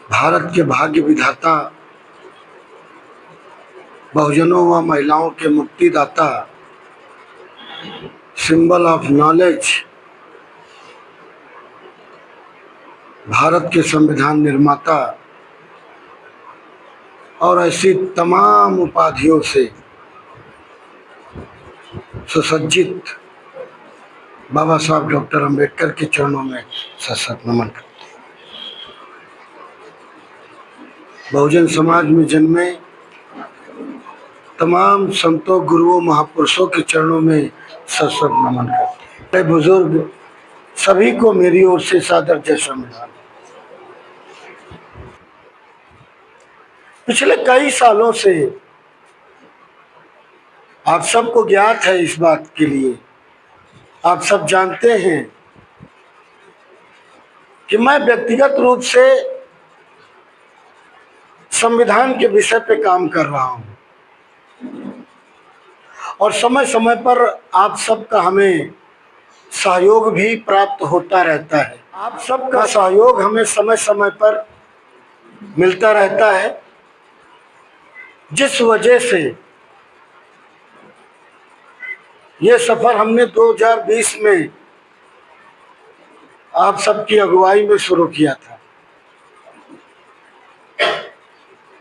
भारत के भाग्य विधाता, बहुजनों व महिलाओं के मुक्तिदाता, सिंबल ऑफ नॉलेज, भारत के संविधान निर्माता और ऐसी तमाम उपाधियों से सुसज्जित बाबा साहब डॉक्टर अंबेडकर के चरणों में सशक्त नमन करते हैं। बहुजन समाज में जन्मे तमाम संतों, गुरुओं, महापुरुषों के चरणों में सशक्त नमन करते हैं। बुजुर्ग सभी को मेरी ओर से सादर जय संविधान। पिछले कई सालों से आप सबको ज्ञात है, इस बात के लिए आप सब जानते हैं कि मैं व्यक्तिगत रूप से संविधान के विषय पे काम कर रहा हूं और समय समय पर आप सबका हमें सहयोग भी प्राप्त होता रहता है। आप सबका सहयोग हमें समय समय पर मिलता रहता है, जिस वजह से ये सफर हमने 2020 में आप सबकी अगुवाई में शुरू किया था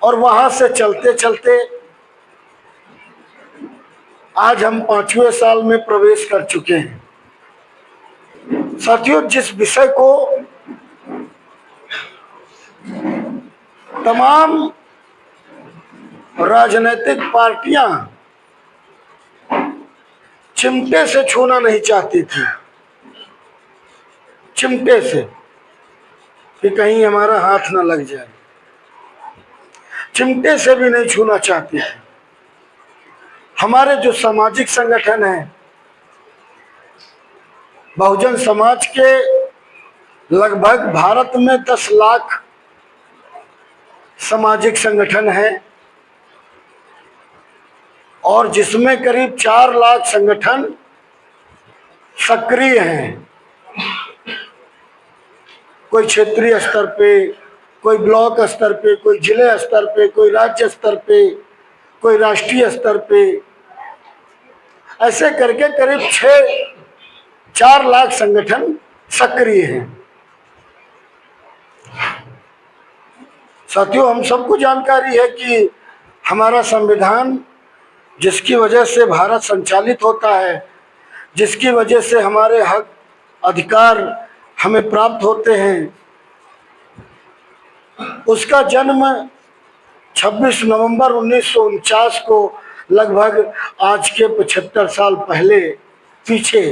और वहां से चलते चलते आज हम 5वें साल में प्रवेश कर चुके हैं। साथियों, जिस विषय को तमाम राजनीतिक पार्टियां चिमटे से छूना नहीं चाहती थी, चिमटे से कि कहीं हमारा हाथ ना लग जाए, चिमटे से भी नहीं छूना चाहती थी। हमारे जो सामाजिक संगठन हैं, बहुजन समाज के लगभग भारत में 10 लाख सामाजिक संगठन हैं और जिसमें करीब 4 लाख संगठन सक्रिय हैं। कोई क्षेत्रीय स्तर पे, कोई ब्लॉक स्तर पे, कोई जिले स्तर पे, कोई राज्य स्तर पे, कोई राष्ट्रीय स्तर पे, ऐसे करके करीब 4 लाख संगठन सक्रिय हैं। साथियों, हम सबको जानकारी है कि हमारा संविधान, जिसकी वजह से भारत संचालित होता है, जिसकी वजह से हमारे हक अधिकार हमें प्राप्त होते हैं, उसका जन्म 26 नवंबर 1949 को लगभग आज के 75 साल पहले पीछे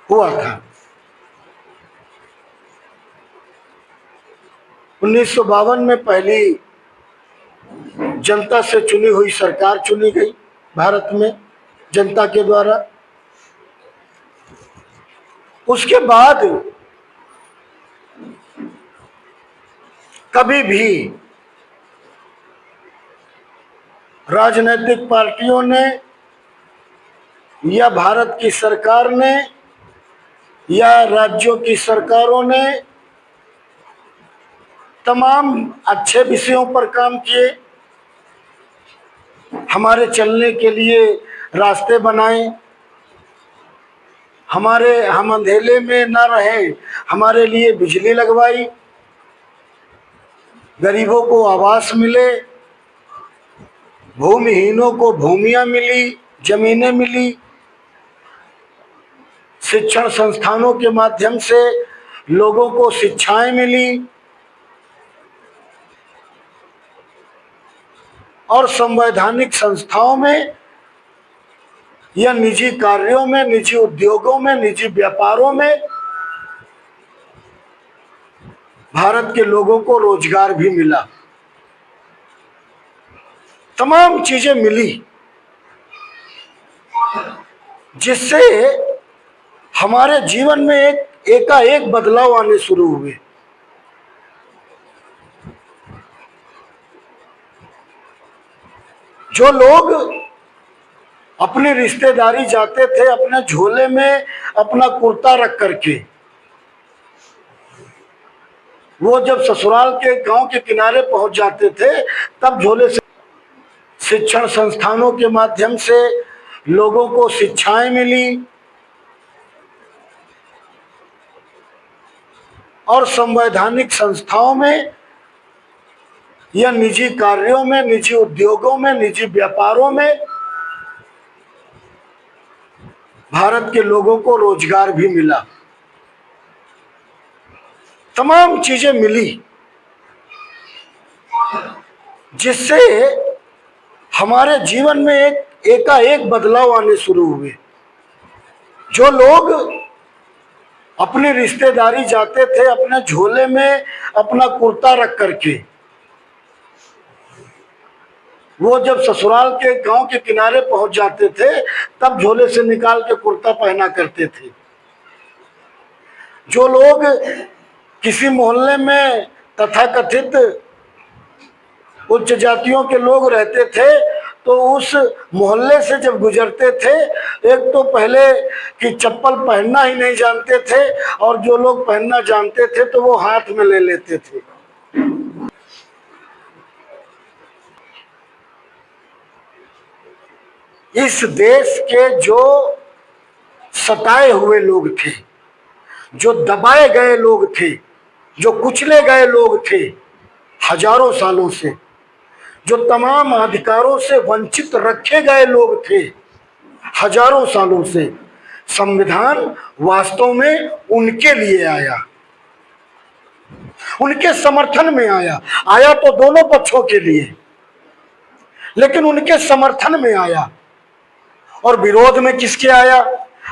हुआ था। 1952 में पहली जनता से चुनी हुई सरकार चुनी गई भारत में जनता के द्वारा। उसके बाद कभी भी राजनीतिक पार्टियों ने या भारत की सरकार ने या राज्यों की सरकारों ने तमाम अच्छे विषयों पर काम किए, हमारे चलने के लिए रास्ते बनाए, हम अंधेले में न रहे हमारे लिए बिजली लगवाई, गरीबों को आवास मिले, भूमिहीनों को भूमियां मिली, जमीनें मिली, शिक्षण संस्थानों के माध्यम से लोगों को शिक्षाएं मिली और संवैधानिक संस्थाओं में या निजी कार्यों में, निजी उद्योगों में, निजी व्यापारों में भारत के लोगों को रोजगार भी मिला। तमाम चीजें मिली जिससे हमारे जीवन में एकाएक बदलाव आने शुरू हुए। जो लोग अपनी रिश्तेदारी जाते थे अपने झोले में अपना कुर्ता रख करके, वो जब ससुराल के गांव के किनारे पहुंच जाते थे तब झोले से शिक्षण संस्थानों के माध्यम से लोगों को शिक्षाएं मिली और संवैधानिक संस्थाओं में या निजी कार्यों में, निजी उद्योगों में, निजी व्यापारों में भारत के लोगों को रोजगार भी मिला। तमाम चीजें मिली जिससे हमारे जीवन में एकाएक बदलाव आने शुरू हुए। जो लोग अपनी रिश्तेदारी जाते थे अपने झोले में अपना कुर्ता रख करके, वो जब ससुराल के गांव के किनारे पहुंच जाते थे तब झोले से निकाल के कुर्ता पहना करते थे। जो लोग किसी मोहल्ले में तथाकथित उच्च जातियों के लोग रहते थे तो उस मोहल्ले से जब गुजरते थे, एक तो पहले कि चप्पल पहनना ही नहीं जानते थे और जो लोग पहनना जानते थे तो वो हाथ में ले लेते थे। इस देश के जो सताए हुए लोग थे, जो दबाए गए लोग थे, जो कुचले गए लोग थे हजारों सालों से, जो तमाम अधिकारों से वंचित रखे गए लोग थे हजारों सालों से, संविधान वास्तव में उनके लिए आया, उनके समर्थन में आया। आया तो दोनों पक्षों के लिए, लेकिन उनके समर्थन में आया। और विरोध में किसके आया?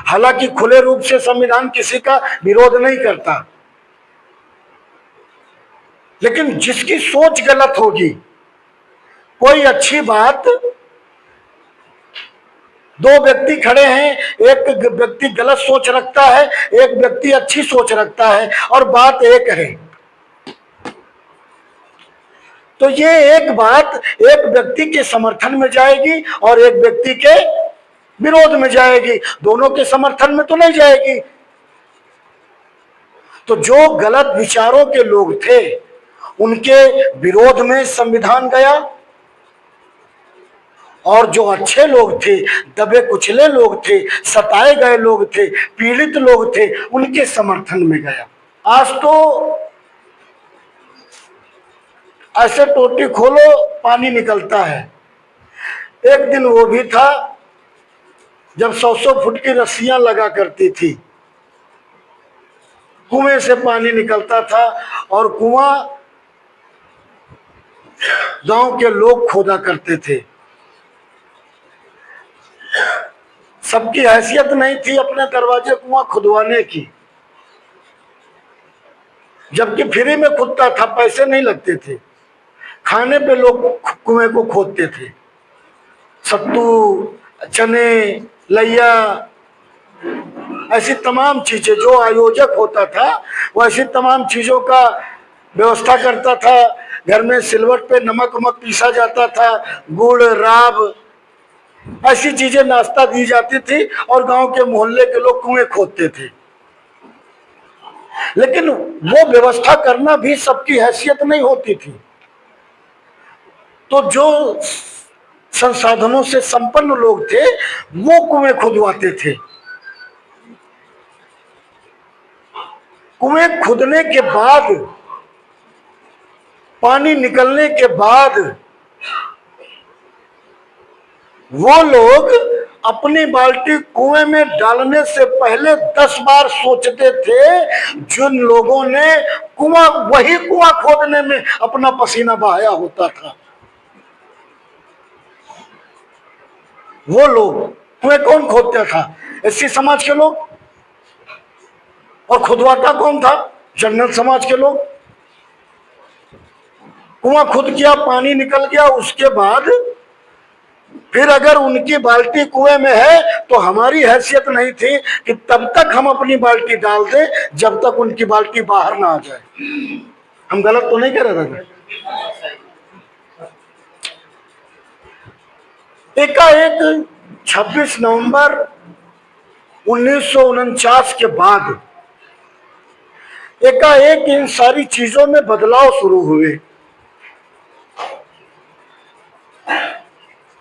हालांकि खुले रूप से संविधान किसी का विरोध नहीं करता, लेकिन जिसकी सोच गलत होगी, कोई अच्छी बात, दो व्यक्ति खड़े हैं, एक व्यक्ति गलत सोच रखता है, एक व्यक्ति अच्छी सोच रखता है और बात एक है, तो ये एक बात एक व्यक्ति के समर्थन में जाएगी और एक व्यक्ति के विरोध में जाएगी, दोनों के समर्थन में तो नहीं जाएगी। तो जो गलत विचारों के लोग थे उनके विरोध में संविधान गया और जो अच्छे लोग थे, दबे कुचले लोग थे, सताए गए लोग थे, पीड़ित लोग थे, उनके समर्थन में गया। आज तो ऐसे टोटी खोलो पानी निकलता है। एक दिन वो भी था जब 100-100 फुट की रस्सियां लगा करती थी, कुएं से पानी निकलता था और कुआं गांव के लोग खोदा करते थे। सबकी हैसियत नहीं थी अपने दरवाजे कुआं खुदवाने की, जबकि फ्री में खुदता था, पैसे नहीं लगते थे। खाने पे लोग कुएं को खोदते थे। सत्तू, चने, लैया, ऐसी तमाम चीजें, जो आयोजक होता था वो ऐसी तमाम चीजों का व्यवस्था करता था। घर में सिलवट पे नमक वमक पीसा जाता था, गुड़, राब, ऐसी चीजें नाश्ता दी जाती थी और गांव के मोहल्ले के लोग कुएं खोदते थे। लेकिन वो व्यवस्था करना भी सबकी हैसियत नहीं होती थी। तो जो संसाधनों से संपन्न लोग थे वो कुएं खुदवाते थे। कुएं खुदने के बाद, पानी निकलने के बाद वो लोग अपनी बाल्टी कुएं में डालने से पहले 10 बार सोचते थे। जिन लोगों ने वही कुआं खोदने में अपना पसीना बहाया होता था, वो लोग, कुएं कौन खोदता था? एससी समाज के लोग। और खुदवाता कौन था? जनरल समाज के लोग। कुआं खुद किया, पानी निकल गया, उसके बाद फिर अगर उनकी बाल्टी कुएं में है तो हमारी हैसियत नहीं थी कि तब तक हम अपनी बाल्टी डाल दें जब तक उनकी बाल्टी बाहर ना आ जाए। हम गलत तो नहीं कर रहे थे? एकाएक 26 नवंबर 1949 के बाद एकाएक इन सारी चीजों में बदलाव शुरू हुए।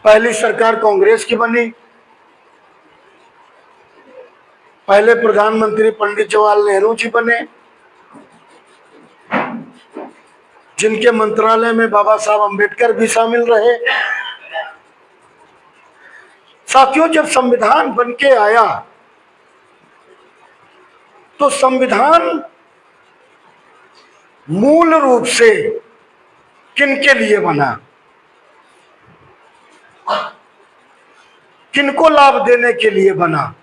पहली सरकार कांग्रेस की बनी, पहले प्रधानमंत्री पंडित जवाहरलाल नेहरू जी बने, जिनके मंत्रालय में बाबा साहब अंबेडकर भी शामिल रहे। साथियों, जब संविधान बन के आया तो संविधान मूल रूप से किनके लिए बना, किनको लाभ देने के लिए बना?